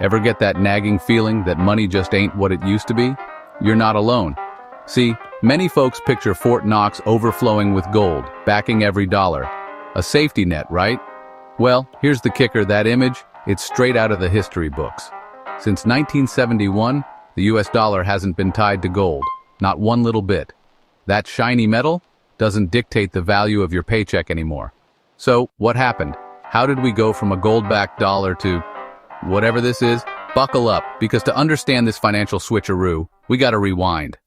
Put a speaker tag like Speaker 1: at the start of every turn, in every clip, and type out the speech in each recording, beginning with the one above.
Speaker 1: Ever get that nagging feeling that money just ain't what it used to be? You're not alone. See, many folks picture Fort Knox overflowing with gold, backing every dollar. A safety net, right? Well, here's the kicker, that image, it's straight out of the history books. Since 1971, the US dollar hasn't been tied to gold, not one little bit. That shiny metal doesn't dictate the value of your paycheck anymore. So, what happened? How did we go from a gold-backed dollar to whatever this is? Buckle up, because to understand this financial switcheroo, we gotta rewind.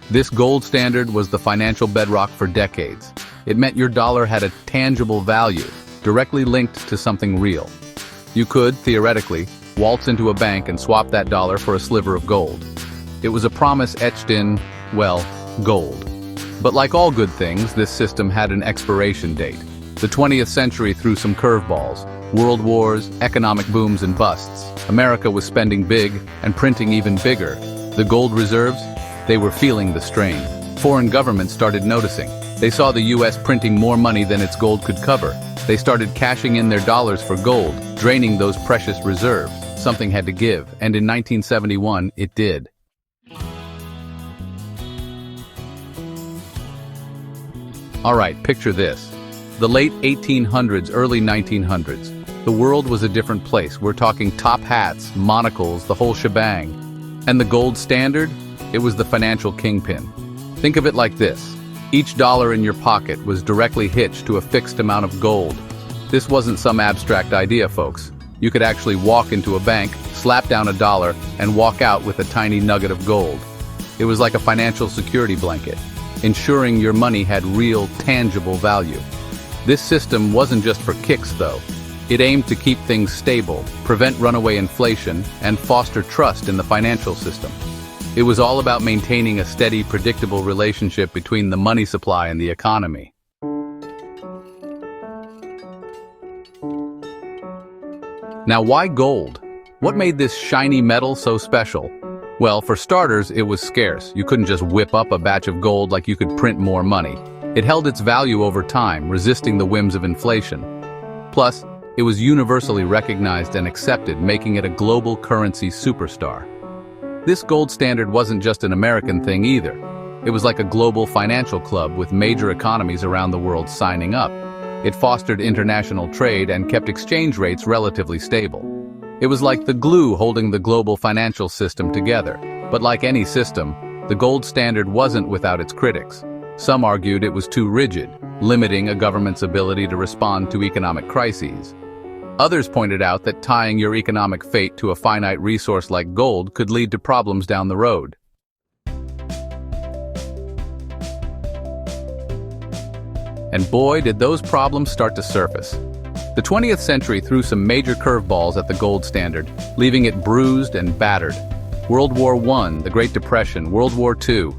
Speaker 1: This gold standard was the financial bedrock for decades. It meant your dollar had a tangible value, directly linked to something real. You could, theoretically, waltz into a bank and swap that dollar for a sliver of gold. It was a promise etched in, well, gold. But like all good things, this system had an expiration date. The 20th century threw some curveballs. World wars, economic booms and busts. America was spending big and printing even bigger. The gold reserves? They were feeling the strain. Foreign governments started noticing. They saw the US printing more money than its gold could cover. They started cashing in their dollars for gold, draining those precious reserves. Something had to give, and in 1971, it did. All right, picture this. The late 1800s, early 1900s. The world was a different place. We're talking top hats, monocles, the whole shebang. And the gold standard? It was the financial kingpin. Think of it like this. Each dollar in your pocket was directly hitched to a fixed amount of gold. This wasn't some abstract idea, folks. You could actually walk into a bank, slap down a dollar, and walk out with a tiny nugget of gold. It was like a financial security blanket, ensuring your money had real, tangible value. This system wasn't just for kicks, though. It aimed to keep things stable, prevent runaway inflation, and foster trust in the financial system. It was all about maintaining a steady, predictable relationship between the money supply and the economy. Now, why gold? What made this shiny metal so special? Well, for starters, it was scarce. You couldn't just whip up a batch of gold like you could print more money. It held its value over time, resisting the whims of inflation. Plus, it was universally recognized and accepted, making it a global currency superstar. This gold standard wasn't just an American thing either. It was like a global financial club with major economies around the world signing up. It fostered international trade and kept exchange rates relatively stable. It was like the glue holding the global financial system together. But like any system, the gold standard wasn't without its critics. Some argued it was too rigid, limiting a government's ability to respond to economic crises. Others pointed out that tying your economic fate to a finite resource like gold could lead to problems down the road. And boy, did those problems start to surface. The 20th century threw some major curveballs at the gold standard, leaving it bruised and battered. World War I, the Great Depression, World War II.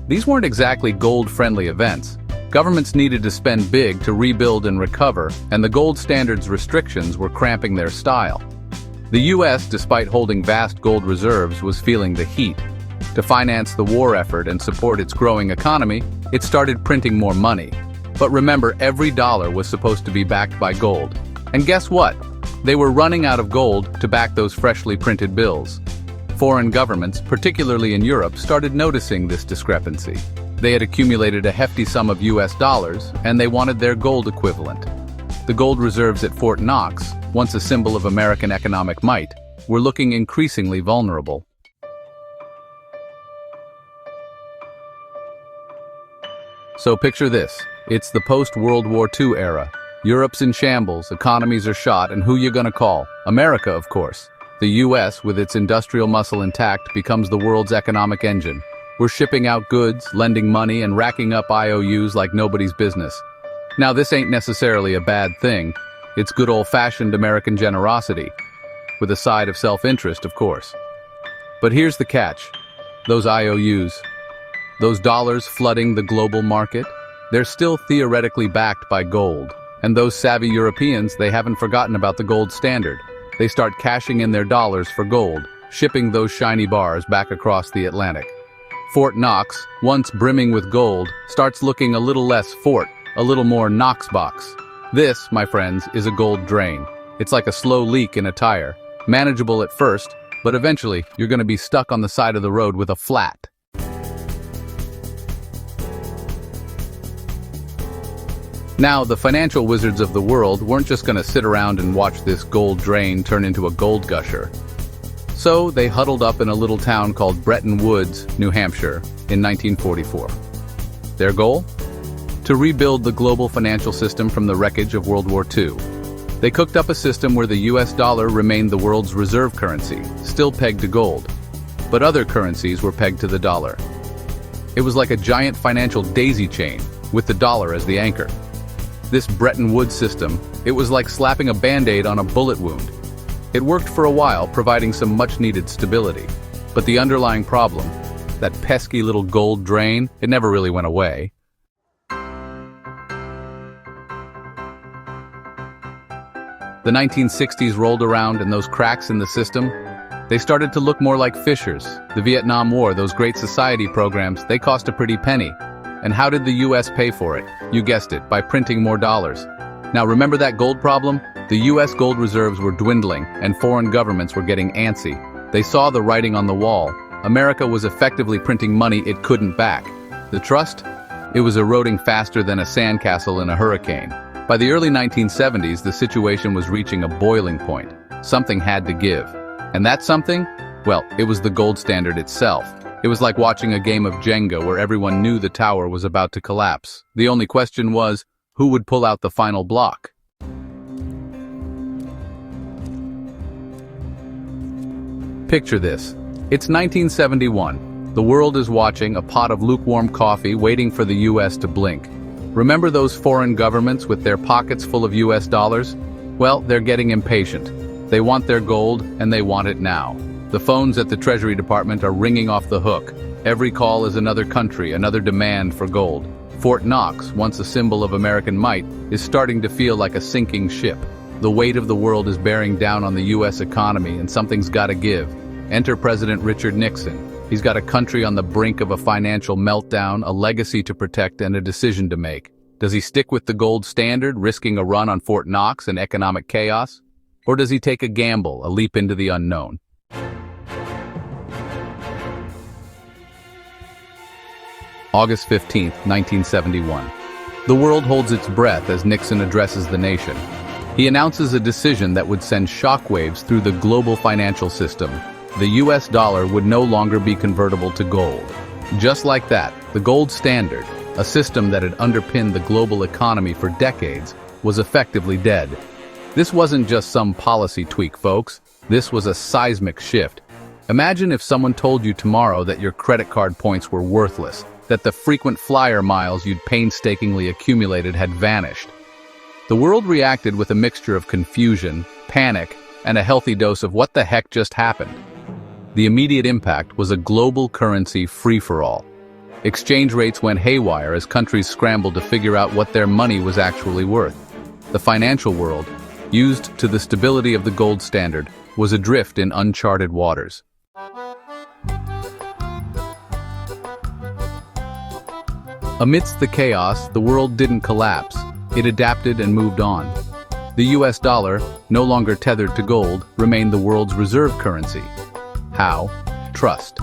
Speaker 1: These weren't exactly gold-friendly events. Governments needed to spend big to rebuild and recover, and the gold standard's restrictions were cramping their style. The US, despite holding vast gold reserves, was feeling the heat. To finance the war effort and support its growing economy, it started printing more money. But remember, every dollar was supposed to be backed by gold. And guess what? They were running out of gold to back those freshly printed bills. Foreign governments, particularly in Europe, started noticing this discrepancy. They had accumulated a hefty sum of US dollars, and they wanted their gold equivalent. The gold reserves at Fort Knox, once a symbol of American economic might, were looking increasingly vulnerable. So picture this. It's the post-World War II era. Europe's in shambles, economies are shot, and who you gonna call? America, of course. The US, with its industrial muscle intact, becomes the world's economic engine. We're shipping out goods, lending money, and racking up IOUs like nobody's business. Now, this ain't necessarily a bad thing. It's good old-fashioned American generosity, with a side of self-interest, of course. But here's the catch. Those IOUs, those dollars flooding the global market, they're still theoretically backed by gold. And those savvy Europeans, they haven't forgotten about the gold standard. They start cashing in their dollars for gold, shipping those shiny bars back across the Atlantic. Fort Knox, once brimming with gold, starts looking a little less fort, a little more Knox box. This, my friends, is a gold drain. It's like a slow leak in a tire. Manageable at first, but eventually you're going to be stuck on the side of the road with a flat. Now, the financial wizards of the world weren't just going to sit around and watch this gold drain turn into a gold gusher. So they huddled up in a little town called Bretton Woods, New Hampshire, in 1944. Their goal? To rebuild the global financial system from the wreckage of World War II. They cooked up a system where the US dollar remained the world's reserve currency, still pegged to gold, but other currencies were pegged to the dollar. It was like a giant financial daisy chain, with the dollar as the anchor. This Bretton Woods system, it was like slapping a band-aid on a bullet wound. It worked for a while, providing some much-needed stability. But the underlying problem, that pesky little gold drain, it never really went away. The 1960s rolled around and those cracks in the system, they started to look more like fissures. The Vietnam War, those great society programs, they cost a pretty penny. And how did the US pay for it? You guessed it, by printing more dollars. Now remember that gold problem? The US gold reserves were dwindling and foreign governments were getting antsy. They saw the writing on the wall. America was effectively printing money it couldn't back. The trust? It was eroding faster than a sandcastle in a hurricane. By the early 1970s, the situation was reaching a boiling point. Something had to give. And that something? Well, it was the gold standard itself. It was like watching a game of Jenga where everyone knew the tower was about to collapse. The only question was, who would pull out the final block? Picture this. It's 1971. The world is watching, a pot of lukewarm coffee waiting for the US to blink. Remember those foreign governments with their pockets full of US dollars? Well, they're getting impatient. They want their gold, and they want it now. The phones at the Treasury Department are ringing off the hook. Every call is another country, another demand for gold. Fort Knox, once a symbol of American might, is starting to feel like a sinking ship. The weight of the world is bearing down on the US economy, and something's gotta give. Enter President Richard Nixon. He's got a country on the brink of a financial meltdown, a legacy to protect, and a decision to make. Does he stick with the gold standard, risking a run on Fort Knox and economic chaos? Or does he take a gamble, a leap into the unknown? August 15, 1971. The world holds its breath as Nixon addresses the nation. He announces a decision that would send shockwaves through the global financial system. The US dollar would no longer be convertible to gold. Just like that, the gold standard, a system that had underpinned the global economy for decades, was effectively dead. This wasn't just some policy tweak, folks. This was a seismic shift. Imagine if someone told you tomorrow that your credit card points were worthless, that the frequent flyer miles you'd painstakingly accumulated had vanished. The world reacted with a mixture of confusion, panic, and a healthy dose of what the heck just happened. The immediate impact was a global currency free-for-all. Exchange rates went haywire as countries scrambled to figure out what their money was actually worth. The financial world, used to the stability of the gold standard, was adrift in uncharted waters. Amidst the chaos, the world didn't collapse. It adapted and moved on. The US dollar, no longer tethered to gold, remained the world's reserve currency. How? Trust.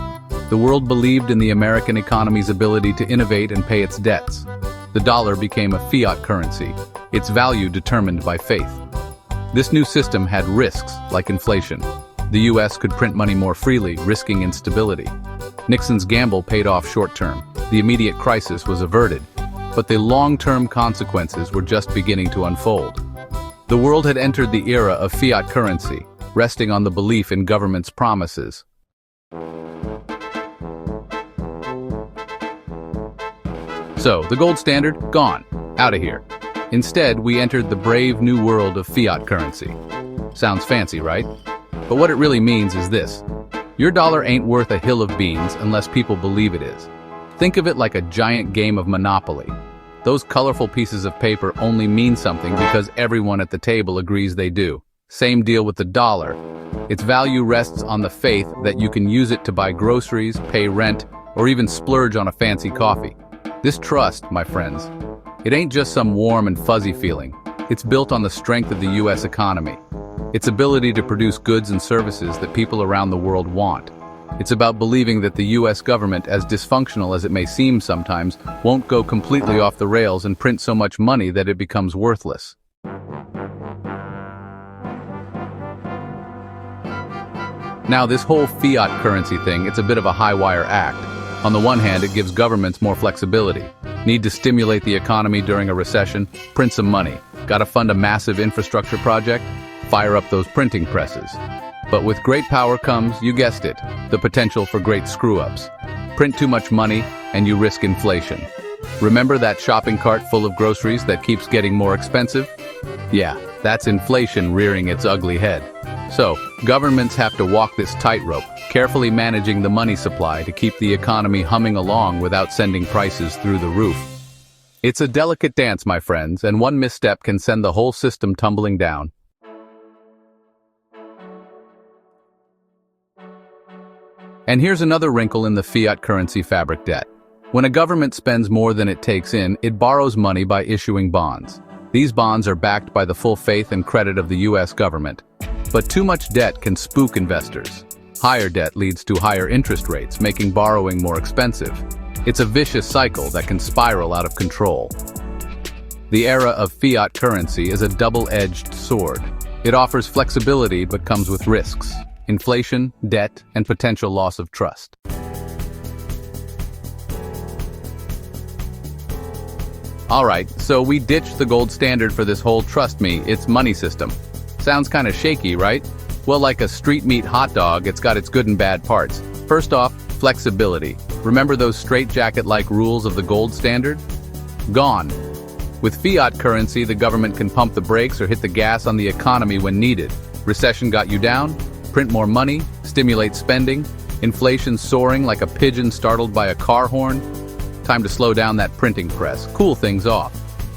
Speaker 1: The world believed in the American economy's ability to innovate and pay its debts. The dollar became a fiat currency, its value determined by faith. This new system had risks, like inflation. The US could print money more freely, risking instability. Nixon's gamble paid off short-term. The immediate crisis was averted, but the long-term consequences were just beginning to unfold. The world had entered the era of fiat currency, resting on the belief in government's promises. So, the gold standard, gone, out of here. Instead, we entered the brave new world of fiat currency. Sounds fancy, right? But what it really means is this. Your dollar ain't worth a hill of beans unless people believe it is. Think of it like a giant game of Monopoly. Those colorful pieces of paper only mean something because everyone at the table agrees they do. Same deal with the dollar. Its value rests on the faith that you can use it to buy groceries, pay rent, or even splurge on a fancy coffee. This trust, my friends, it ain't just some warm and fuzzy feeling. It's built on the strength of the US economy, its ability to produce goods and services that people around the world want. It's about believing that the US government, as dysfunctional as it may seem sometimes, won't go completely off the rails and print so much money that it becomes worthless. Now, this whole fiat currency thing, it's a bit of a high-wire act. On the one hand, it gives governments more flexibility. Need to stimulate the economy during a recession? Print some money. Gotta fund a massive infrastructure project? Fire up those printing presses. But with great power comes, you guessed it, the potential for great screw-ups. Print too much money, and you risk inflation. Remember that shopping cart full of groceries that keeps getting more expensive? Yeah, that's inflation rearing its ugly head. So, governments have to walk this tightrope, carefully managing the money supply to keep the economy humming along without sending prices through the roof. It's a delicate dance, my friends, and one misstep can send the whole system tumbling down. And here's another wrinkle in the fiat currency fabric debt. When a government spends more than it takes in, it borrows money by issuing bonds. These bonds are backed by the full faith and credit of the US government. But too much debt can spook investors. Higher debt leads to higher interest rates, making borrowing more expensive. It's a vicious cycle that can spiral out of control. The era of fiat currency is a double-edged sword. It offers flexibility but comes with risks: inflation, debt, and potential loss of trust. Alright, so we ditched the gold standard for this whole trust me, it's money system. Sounds kinda shaky, right? Well, like a street meat hot dog, it's got its good and bad parts. First off, flexibility. Remember those straitjacket-like rules of the gold standard? Gone. With fiat currency, the government can pump the brakes or hit the gas on the economy when needed. Recession got you down? Print more money, stimulate spending, inflation soaring like a pigeon startled by a car horn. Time to slow down that printing press, cool things off.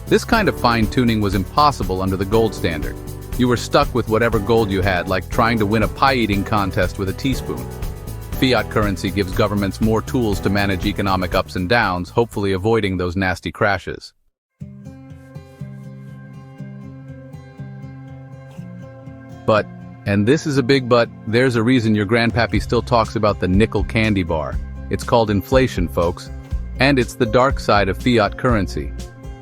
Speaker 1: This kind of fine-tuning was impossible under the gold standard. You were stuck with whatever gold you had, like trying to win a pie-eating contest with a teaspoon. Fiat currency gives governments more tools to manage economic ups and downs, hopefully avoiding those nasty crashes. But, and this is a big but, there's a reason your grandpappy still talks about the nickel candy bar. It's called inflation, folks. And it's the dark side of fiat currency.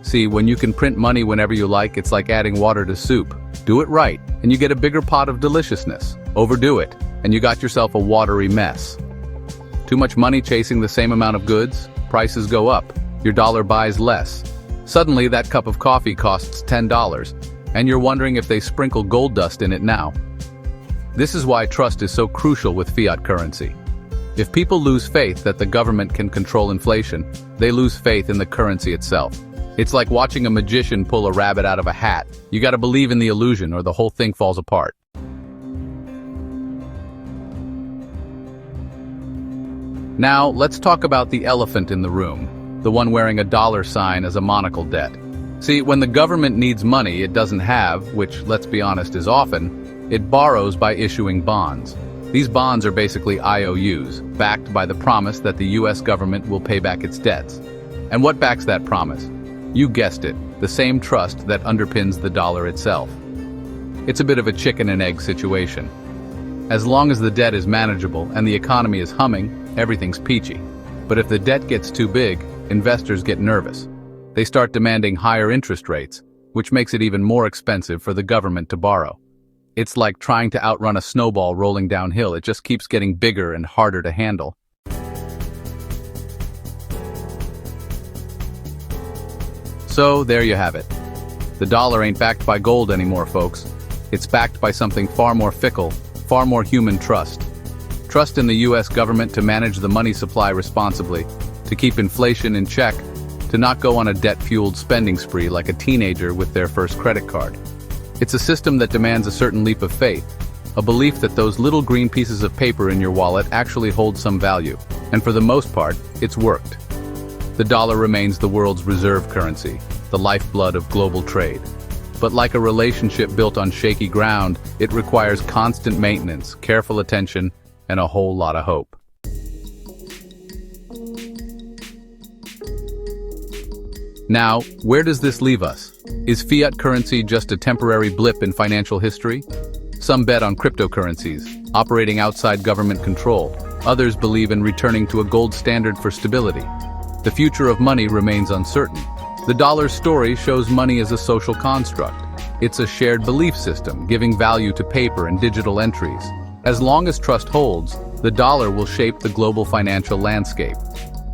Speaker 1: See, when you can print money whenever you like, it's like adding water to soup. Do it right, and you get a bigger pot of deliciousness. Overdo it, and you got yourself a watery mess. Too much money chasing the same amount of goods, prices go up, your dollar buys less. Suddenly, that cup of coffee costs $10, and you're wondering if they sprinkle gold dust in it now. This is why trust is so crucial with fiat currency. If people lose faith that the government can control inflation, they lose faith in the currency itself. It's like watching a magician pull a rabbit out of a hat. You gotta believe in the illusion or the whole thing falls apart. Now, let's talk about the elephant in the room, the one wearing a dollar sign as a monocle debt. See, when the government needs money it doesn't have, which, let's be honest, is often, it borrows by issuing bonds. These bonds are basically IOUs, backed by the promise that the US government will pay back its debts. And what backs that promise? You guessed it, the same trust that underpins the dollar itself. It's a bit of a chicken and egg situation. As long as the debt is manageable and the economy is humming, everything's peachy. But if the debt gets too big, investors get nervous. They start demanding higher interest rates, which makes it even more expensive for the government to borrow. It's like trying to outrun a snowball rolling downhill. It just keeps getting bigger and harder to handle. So, there you have it. The dollar ain't backed by gold anymore, folks. It's backed by something far more fickle, far more human trust. Trust in the US government to manage the money supply responsibly, to keep inflation in check, to not go on a debt-fueled spending spree like a teenager with their first credit card. It's a system that demands a certain leap of faith, a belief that those little green pieces of paper in your wallet actually hold some value. And for the most part, it's worked. The dollar remains the world's reserve currency, the lifeblood of global trade. But like a relationship built on shaky ground, it requires constant maintenance, careful attention, and a whole lot of hope. Now, where does this leave us? Is fiat currency just a temporary blip in financial history? Some bet on cryptocurrencies, operating outside government control. Others believe in returning to a gold standard for stability. The future of money remains uncertain. The dollar's story shows money as a social construct. It's a shared belief system, giving value to paper and digital entries. As long as trust holds, the dollar will shape the global financial landscape.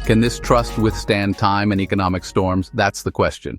Speaker 1: Can this trust withstand time and economic storms? That's the question.